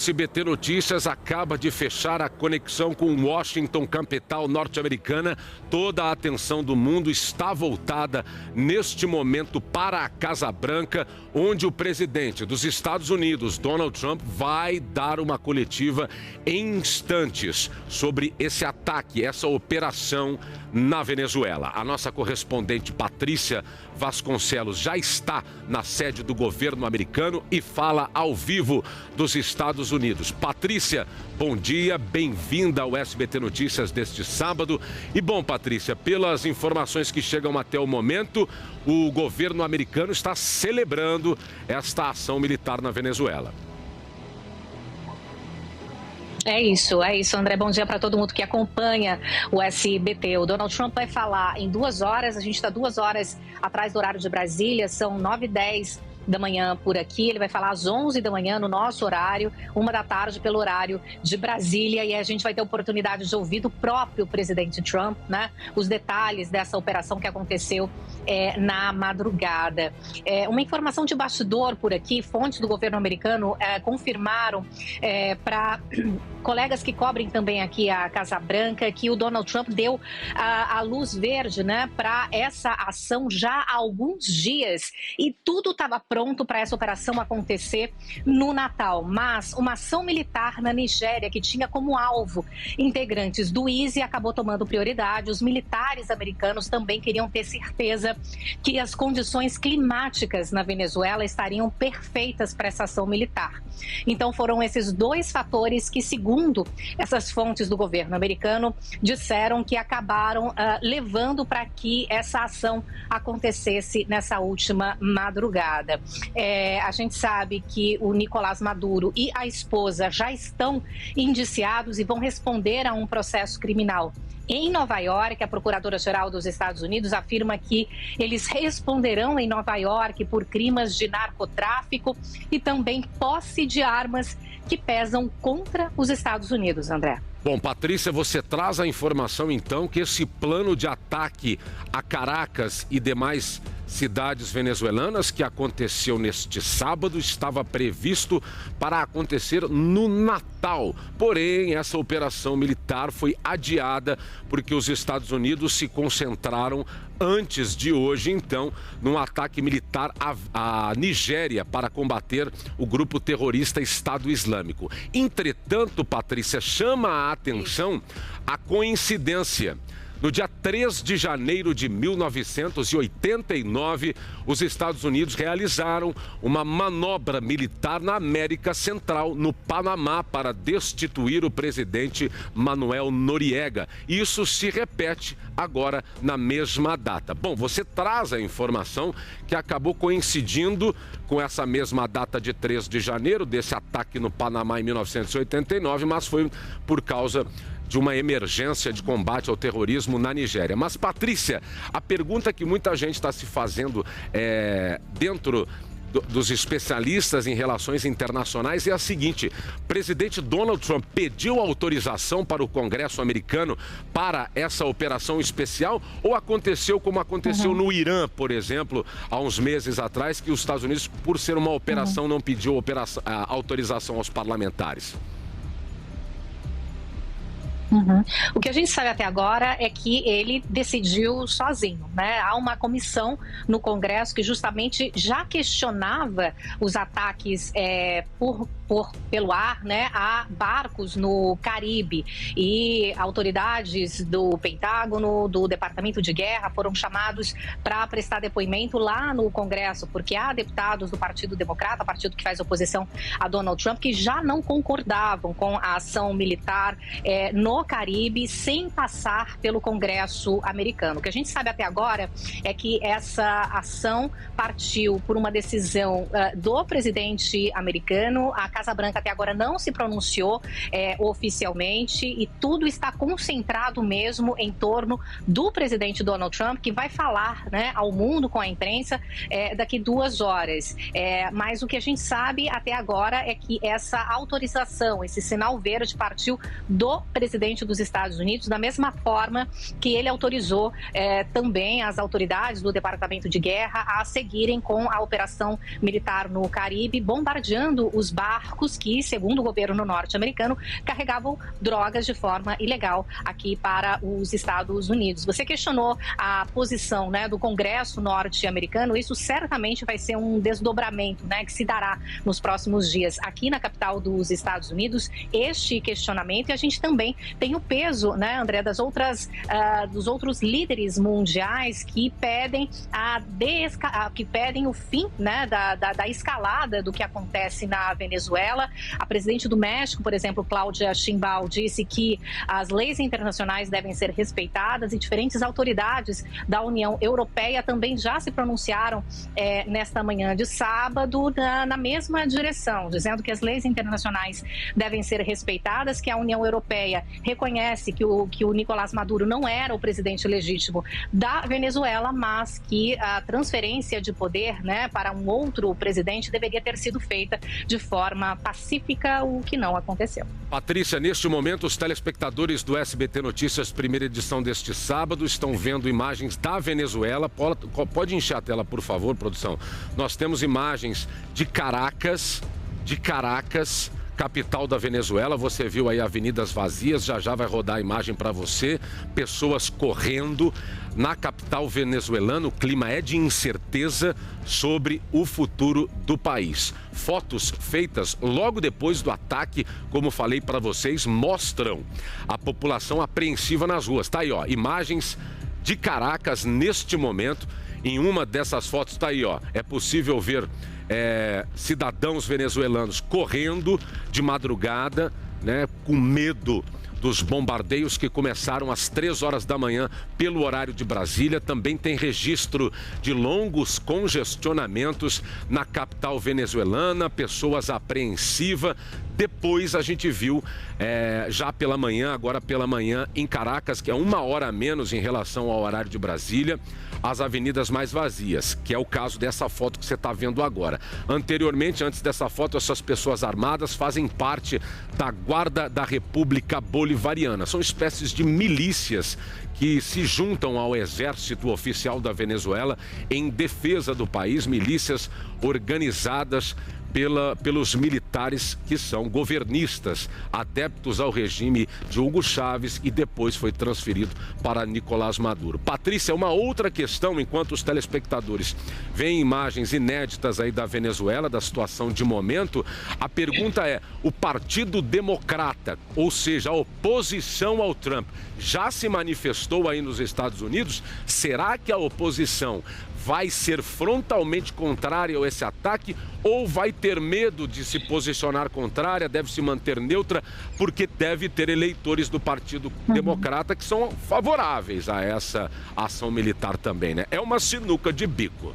SBT Notícias acaba de fechar a conexão com Washington, capital norte-americana. Toda a atenção do mundo está voltada neste momento para a Casa Branca, onde o presidente dos Estados Unidos, Donald Trump, vai dar uma coletiva em instantes sobre esse ataque, essa operação na Venezuela. A nossa correspondente Patrícia Vasconcelos já está na sede do governo americano e fala ao vivo dos Estados Unidos. Patrícia, bom dia, bem-vinda ao SBT Notícias deste sábado. E bom, Patrícia, pelas informações que chegam até o momento, o governo americano está celebrando esta ação militar na Venezuela. É isso, André. Bom dia para todo mundo que acompanha o SBT. O Donald Trump vai falar em 2 horas, a gente está 2 horas atrás do horário de Brasília, são 9h10 da manhã por aqui. Ele vai falar às 11 da manhã no nosso horário, 1 da tarde pelo horário de Brasília, e a gente vai ter a oportunidade de ouvir do próprio presidente Trump, né, os detalhes dessa operação que aconteceu na madrugada. Uma informação de bastidor por aqui, fontes do governo americano confirmaram para colegas que cobrem também aqui a Casa Branca que o Donald Trump deu a luz verde, né, para essa ação já há alguns dias, e tudo estava pronto para essa operação acontecer no Natal. Mas uma ação militar na Nigéria, que tinha como alvo integrantes do ISIS, acabou tomando prioridade. Os militares americanos também queriam ter certeza que as condições climáticas na Venezuela estariam perfeitas para essa ação militar. Então foram esses 2 fatores que, segundo essas fontes do governo americano, disseram que acabaram levando para que essa ação acontecesse nessa última madrugada. A gente sabe que o Nicolás Maduro e a esposa já estão indiciados e vão responder a um processo criminal em Nova York. A Procuradora-Geral dos Estados Unidos afirma que eles responderão em Nova York por crimes de narcotráfico e também posse de armas que pesam contra os Estados Unidos, André. Bom, Patrícia, você traz a informação, então, que esse plano de ataque a Caracas e demais cidades venezuelanas que aconteceu neste sábado estava previsto para acontecer no Natal. Porém, essa operação militar foi adiada porque os Estados Unidos se concentraram antes de hoje, então, num ataque militar à Nigéria para combater o grupo terrorista Estado Islâmico. Entretanto, Patrícia, chama a atenção a coincidência. No dia 3 de janeiro de 1989, os Estados Unidos realizaram uma manobra militar na América Central, no Panamá, para destituir o presidente Manuel Noriega. Isso se repete agora na mesma data. Bom, você traz a informação que acabou coincidindo com essa mesma data de 3 de janeiro, desse ataque no Panamá em 1989, mas foi por causa de uma emergência de combate ao terrorismo na Nigéria. Mas, Patrícia, a pergunta que muita gente está se fazendo dentro dos especialistas em relações internacionais é a seguinte: o presidente Donald Trump pediu autorização para o Congresso americano para essa operação especial, ou aconteceu como aconteceu no Irã, por exemplo, há uns meses atrás, que os Estados Unidos, por ser uma operação, não pediu autorização aos parlamentares? O que a gente sabe até agora é que ele decidiu sozinho, né? Há uma comissão no Congresso que justamente já questionava os ataques pelo ar, né, a barcos no Caribe, e autoridades do Pentágono, do Departamento de Guerra foram chamados para prestar depoimento lá no Congresso, porque há deputados do Partido Democrata, partido que faz oposição a Donald Trump, que já não concordavam com a ação militar no Caribe sem passar pelo Congresso americano. O que a gente sabe até agora é que essa ação partiu por uma decisão do presidente americano. A Casa Branca até agora não se pronunciou oficialmente, e tudo está concentrado mesmo em torno do presidente Donald Trump, que vai falar, né, ao mundo, com a imprensa, daqui 2 horas. Mas o que a gente sabe até agora é que essa autorização, esse sinal verde, partiu do presidente dos Estados Unidos, da mesma forma que ele autorizou também as autoridades do Departamento de Guerra a seguirem com a operação militar no Caribe, bombardeando os barcos barcos que, segundo o governo norte-americano, carregavam drogas de forma ilegal aqui para os Estados Unidos. Você questionou a posição, né, do Congresso norte-americano. Isso certamente vai ser um desdobramento, né, que se dará nos próximos dias aqui na capital dos Estados Unidos, este questionamento. E a gente também tem o peso, né, André, dos outros líderes mundiais que pedem o fim, né, da escalada do que acontece na Venezuela. A presidente do México, por exemplo, Cláudia Sheinbaum, disse que as leis internacionais devem ser respeitadas, e diferentes autoridades da União Europeia também já se pronunciaram nesta manhã de sábado na mesma direção, dizendo que as leis internacionais devem ser respeitadas, que a União Europeia reconhece que o Nicolás Maduro não era o presidente legítimo da Venezuela, mas que a transferência de poder, né, para um outro presidente deveria ter sido feita de forma pacífica, o que não aconteceu. Patrícia, neste momento, os telespectadores do SBT Notícias, primeira edição deste sábado, estão vendo imagens da Venezuela. Pode encher a tela, por favor, produção. Nós temos imagens de Caracas, capital da Venezuela. Você viu aí avenidas vazias, já vai rodar a imagem para você. Pessoas correndo na capital venezuelana. O clima é de incerteza sobre o futuro do país. Fotos feitas logo depois do ataque, como falei para vocês, mostram a população apreensiva nas ruas. Tá aí, ó, imagens de Caracas neste momento. Em uma dessas fotos, tá aí, ó, é possível ver cidadãos venezuelanos correndo de madrugada, né, com medo dos bombardeios que começaram às 3 horas da manhã pelo horário de Brasília. Também tem registro de longos congestionamentos na capital venezuelana, pessoas apreensivas. Depois a gente viu, já pela manhã, agora pela manhã, em Caracas, que é 1 hora a menos em relação ao horário de Brasília, as avenidas mais vazias, que é o caso dessa foto que você está vendo agora. Anteriormente, antes dessa foto, essas pessoas armadas fazem parte da Guarda da República Bolivariana. São espécies de milícias que se juntam ao exército oficial da Venezuela em defesa do país, milícias organizadas pelos militares que são governistas, adeptos ao regime de Hugo Chávez, e depois foi transferido para Nicolás Maduro. Patrícia, uma outra questão, enquanto os telespectadores veem imagens inéditas aí da Venezuela, da situação de momento, a pergunta é: o Partido Democrata, ou seja, a oposição ao Trump, já se manifestou aí nos Estados Unidos? Será que a oposição vai ser frontalmente contrária a esse ataque, ou vai ter medo de se posicionar contrária, deve se manter neutra, porque deve ter eleitores do Partido Democrata que são favoráveis a essa ação militar também, né? É uma sinuca de bico.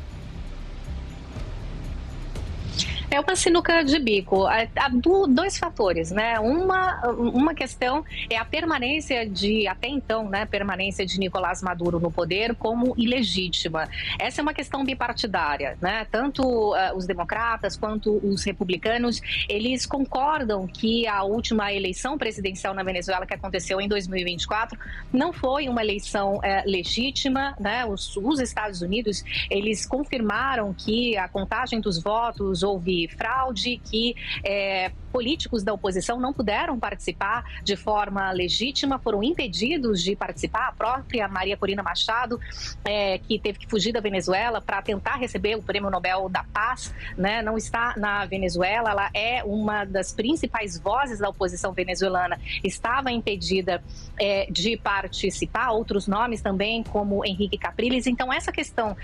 É uma sinuca de bico. Há dois fatores, né? Uma questão é a permanência até então, né? Permanência de Nicolás Maduro no poder como ilegítima. Essa é uma questão bipartidária, né? Tanto os democratas quanto os republicanos, eles concordam que a última eleição presidencial na Venezuela, que aconteceu em 2024, não foi uma eleição legítima, né? Os Estados Unidos, eles confirmaram que a contagem dos votos houve fraude, que políticos da oposição não puderam participar de forma legítima, foram impedidos de participar. A própria Maria Corina Machado, que teve que fugir da Venezuela para tentar receber o Prêmio Nobel da Paz, né, não está na Venezuela. Ela é uma das principais vozes da oposição venezuelana, estava impedida de participar. Outros nomes também, como Henrique Capriles. Então, essa questão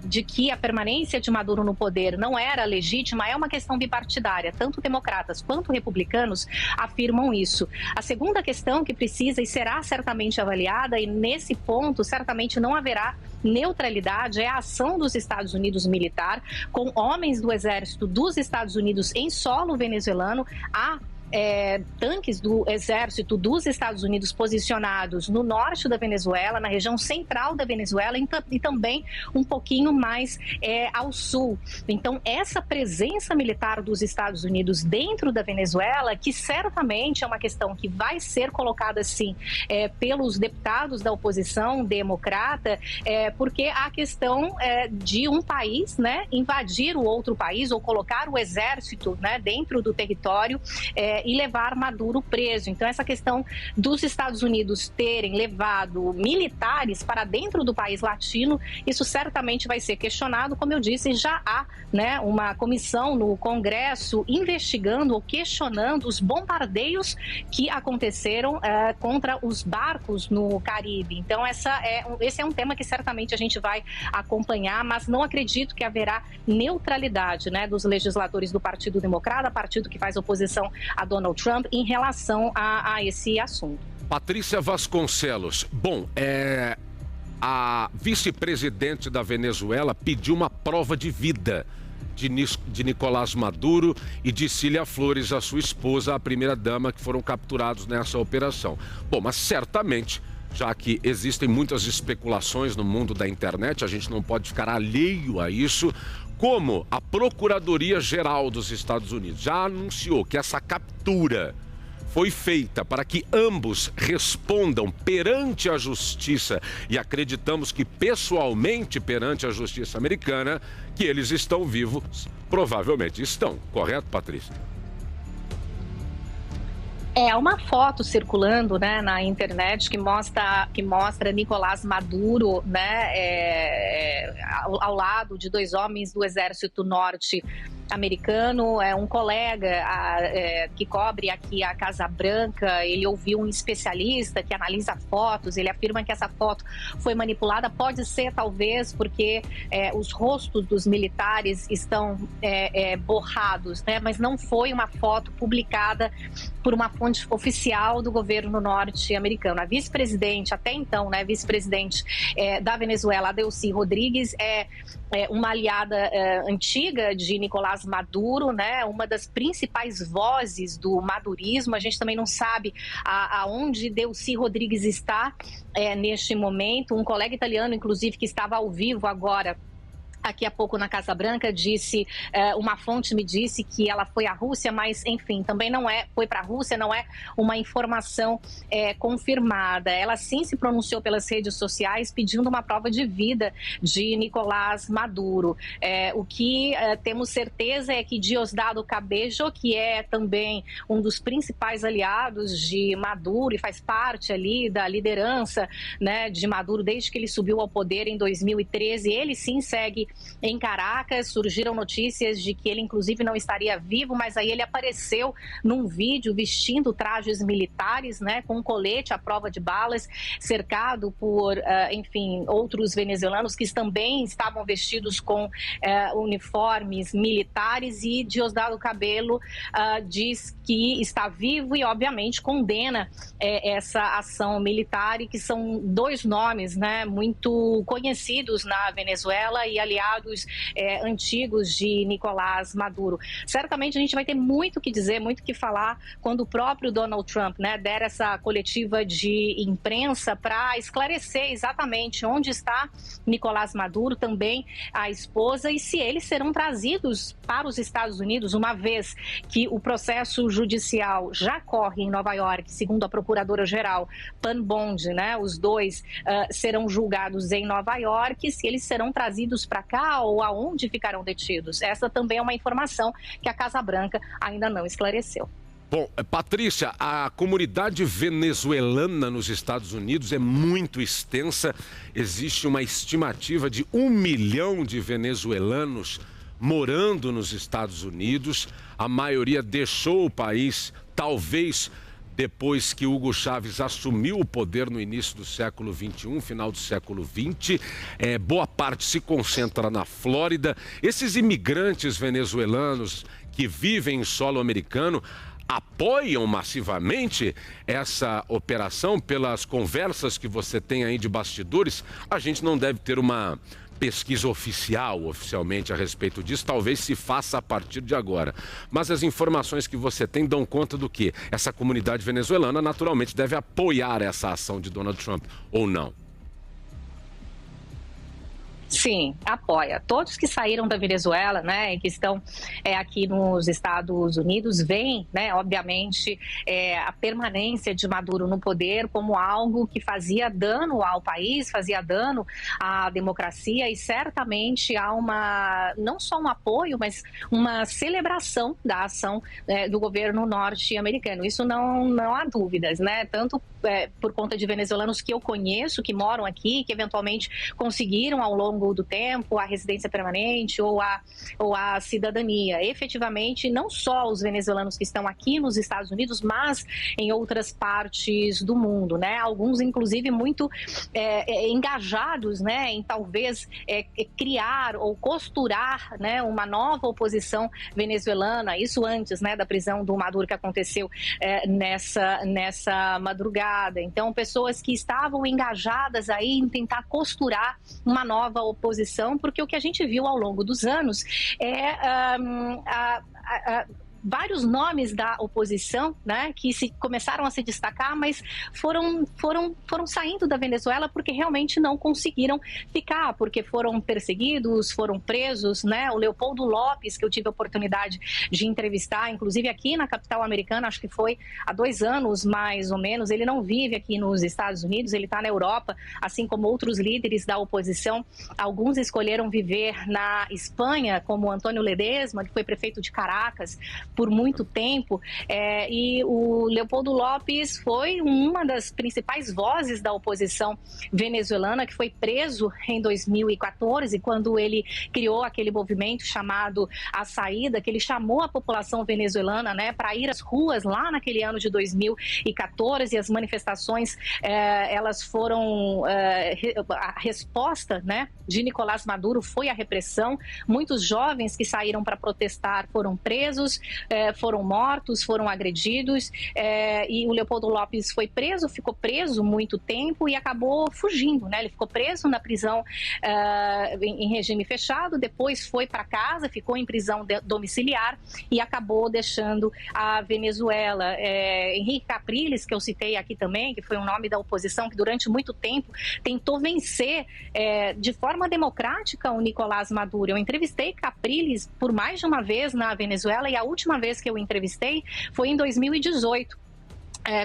de que a permanência de Maduro no poder não era legítima é uma questão bipartidária. Tanto democratas quanto republicanos afirmam isso. A segunda questão que precisa e será certamente avaliada, e nesse ponto certamente não haverá neutralidade, é a ação dos Estados Unidos militar, com homens do exército dos Estados Unidos em solo venezuelano. Há tanques do exército dos Estados Unidos posicionados no norte da Venezuela, na região central da Venezuela e também um pouquinho mais ao sul. Então, essa presença militar dos Estados Unidos dentro da Venezuela, que certamente é uma questão que vai ser colocada, sim, pelos deputados da oposição democrata, porque a questão de um país, né, invadir o outro país ou colocar o exército, né, dentro do território e levar Maduro preso. Então, essa questão dos Estados Unidos terem levado militares para dentro do país latino, isso certamente vai ser questionado. Como eu disse, já há, né, uma comissão no Congresso investigando ou questionando os bombardeios que aconteceram contra os barcos no Caribe. Então, esse é um tema que certamente a gente vai acompanhar, mas não acredito que haverá neutralidade, né, dos legisladores do Partido Democrata, partido que faz oposição a Donald Trump, em relação a esse assunto. Patrícia Vasconcelos, bom, a vice-presidente da Venezuela pediu uma prova de vida de Nicolás Maduro e de Cília Flores, a sua esposa, a primeira-dama, que foram capturados nessa operação. Bom, mas certamente, já que existem muitas especulações no mundo da internet, a gente não pode ficar alheio a isso, como a Procuradoria-Geral dos Estados Unidos já anunciou que essa captura foi feita para que ambos respondam perante a justiça, e acreditamos que pessoalmente perante a justiça americana, que eles estão vivos, provavelmente estão. Correto, Patrícia? É uma foto circulando, né, na internet que mostra Nicolás Maduro, né, ao lado de dois homens do exército norte-americano. Um colega que cobre aqui a Casa Branca, ele ouviu um especialista que analisa fotos, ele afirma que essa foto foi manipulada. Pode ser, talvez, porque os rostos dos militares estão borrados, né, mas não foi uma foto publicada por uma fonte oficial do governo norte-americano. A vice-presidente, até então, né, vice-presidente da Venezuela, Delcy Rodrigues, uma aliada antiga de Nicolás Maduro, né, uma das principais vozes do madurismo. A gente também não sabe aonde Delcy Rodrigues está neste momento. Um colega italiano, inclusive, que estava ao vivo agora, aqui há pouco na Casa Branca, disse, uma fonte me disse que ela foi à Rússia, mas, enfim, também não foi para a Rússia, não é uma informação confirmada. Ela sim se pronunciou pelas redes sociais pedindo uma prova de vida de Nicolás Maduro. O que temos certeza é que Diosdado Cabello, que é também um dos principais aliados de Maduro e faz parte ali da liderança, né, de Maduro desde que ele subiu ao poder em 2013, ele sim segue em Caracas. Surgiram notícias de que ele, inclusive, não estaria vivo, mas aí ele apareceu num vídeo vestindo trajes militares, né, com um colete à prova de balas, cercado por, enfim, outros venezuelanos que também estavam vestidos com uniformes militares. E Diosdado Cabello diz que está vivo e, obviamente, condena essa ação militar, e que são dois nomes, né, muito conhecidos na Venezuela e aliados antigos de Nicolás Maduro. Certamente a gente vai ter muito o que dizer, muito o que falar quando o próprio Donald Trump, né, der essa coletiva de imprensa para esclarecer exatamente onde está Nicolás Maduro, também a esposa, e se eles serão trazidos para os Estados Unidos, uma vez que o processo judicial já corre em Nova York, segundo a procuradora-geral Pam Bondi, né, os dois serão julgados em Nova York. Se eles serão trazidos para cá ou aonde ficarão detidos, essa também é uma informação que a Casa Branca ainda não esclareceu. Bom, Patrícia, a comunidade venezuelana nos Estados Unidos é muito extensa. Existe uma estimativa de 1 milhão de venezuelanos morando nos Estados Unidos. A maioria deixou o país, talvez depois que Hugo Chávez assumiu o poder no início do século XXI, final do século XX. Boa parte se concentra na Flórida. Esses imigrantes venezuelanos que vivem em solo americano apoiam massivamente essa operação. Pelas conversas que você tem aí de bastidores, a gente não deve ter uma pesquisa oficialmente a respeito disso, talvez se faça a partir de agora. Mas as informações que você tem dão conta do que essa comunidade venezuelana naturalmente deve apoiar essa ação de Donald Trump, ou não? Sim, apoia. Todos que saíram da Venezuela, né, e que estão aqui nos Estados Unidos, veem, né, obviamente, a permanência de Maduro no poder como algo que fazia dano ao país, fazia dano à democracia, e certamente há não só um apoio, mas uma celebração da ação do governo norte-americano. Isso não há dúvidas, né? Tanto por conta de venezuelanos que eu conheço, que moram aqui, que eventualmente conseguiram ao longo do tempo a residência permanente ou a cidadania. Efetivamente, não só os venezuelanos que estão aqui nos Estados Unidos, mas em outras partes do mundo, né? Alguns, inclusive, muito engajados, né, em talvez criar ou costurar, né, uma nova oposição venezuelana. Isso antes, né, da prisão do Maduro, que aconteceu nessa madrugada. Então, pessoas que estavam engajadas aí em tentar costurar uma nova oposição, porque o que a gente viu ao longo dos anos vários nomes da oposição, né, que começaram a se destacar, mas foram saindo da Venezuela porque realmente não conseguiram ficar, porque foram perseguidos, foram presos, né? O Leopoldo Lopes, que eu tive a oportunidade de entrevistar, inclusive aqui na capital americana, acho que foi há 2 anos mais ou menos, ele não vive aqui nos Estados Unidos, ele está na Europa, assim como outros líderes da oposição. Alguns escolheram viver na Espanha, como Antônio Ledesma, que foi prefeito de Caracas por muito tempo, e o Leopoldo Lopes foi uma das principais vozes da oposição venezuelana, que foi preso em 2014, quando ele criou aquele movimento chamado A Saída, que ele chamou a população venezuelana, né, para ir às ruas lá naquele ano de 2014, e as manifestações, elas foram, a resposta, né, de Nicolás Maduro foi a repressão. Muitos jovens que saíram para protestar foram presos, foram mortos, foram agredidos, e o Leopoldo Lopes foi preso, ficou preso muito tempo e acabou fugindo, né? Ele ficou preso na prisão em regime fechado, depois foi para casa, ficou em prisão domiciliar e acabou deixando a Venezuela. Henrique Capriles, que eu citei aqui também, que foi um nome da oposição que durante muito tempo tentou vencer de forma democrática o Nicolás Maduro. Eu entrevistei Capriles por mais de uma vez na Venezuela, e a última vez que eu entrevistei foi em 2018.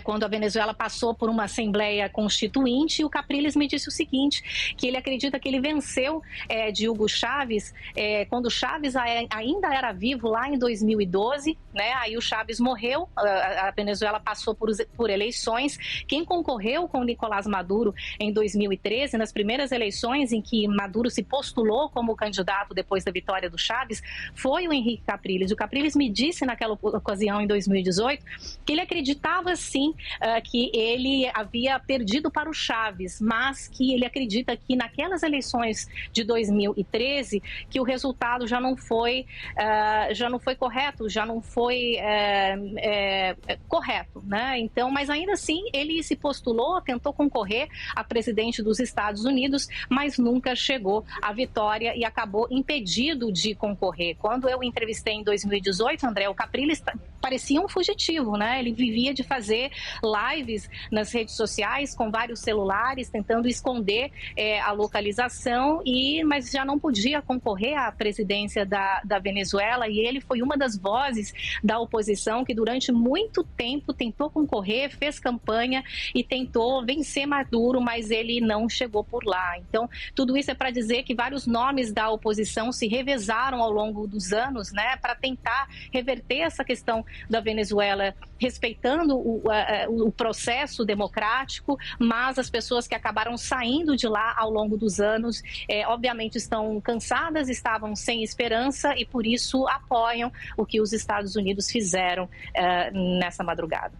Quando a Venezuela passou por uma Assembleia Constituinte, e o Capriles me disse o seguinte, que ele acredita que ele venceu de Hugo Chávez quando Chávez ainda era vivo lá em 2012, né? Aí o Chávez morreu, a Venezuela passou por eleições. Quem concorreu com o Nicolás Maduro em 2013, nas primeiras eleições em que Maduro se postulou como candidato depois da vitória do Chávez, foi o Henrique Capriles. O Capriles me disse naquela ocasião, em 2018, que ele acreditava sim, que ele havia perdido para o Chávez, mas que ele acredita que naquelas eleições de 2013 que o resultado já não foi correto, já não foi correto, né? Então, mas ainda assim ele se postulou, tentou concorrer a presidente dos Estados Unidos, mas nunca chegou à vitória e acabou impedido de concorrer. Quando eu entrevistei em 2018, André, o Capriles parecia um fugitivo, né? Ele vivia de fazer lives nas redes sociais com vários celulares, tentando esconder a localização, mas já não podia concorrer à presidência da Venezuela, e ele foi uma das vozes da oposição que durante muito tempo tentou concorrer, fez campanha e tentou vencer Maduro, mas ele não chegou por lá. Então, tudo isso é para dizer que vários nomes da oposição se revezaram ao longo dos anos, né, para tentar reverter essa questão da Venezuela, respeitando o processo democrático, mas as pessoas que acabaram saindo de lá ao longo dos anos, obviamente estão cansadas, estavam sem esperança e por isso apoiam o que os Estados Unidos fizeram nessa madrugada.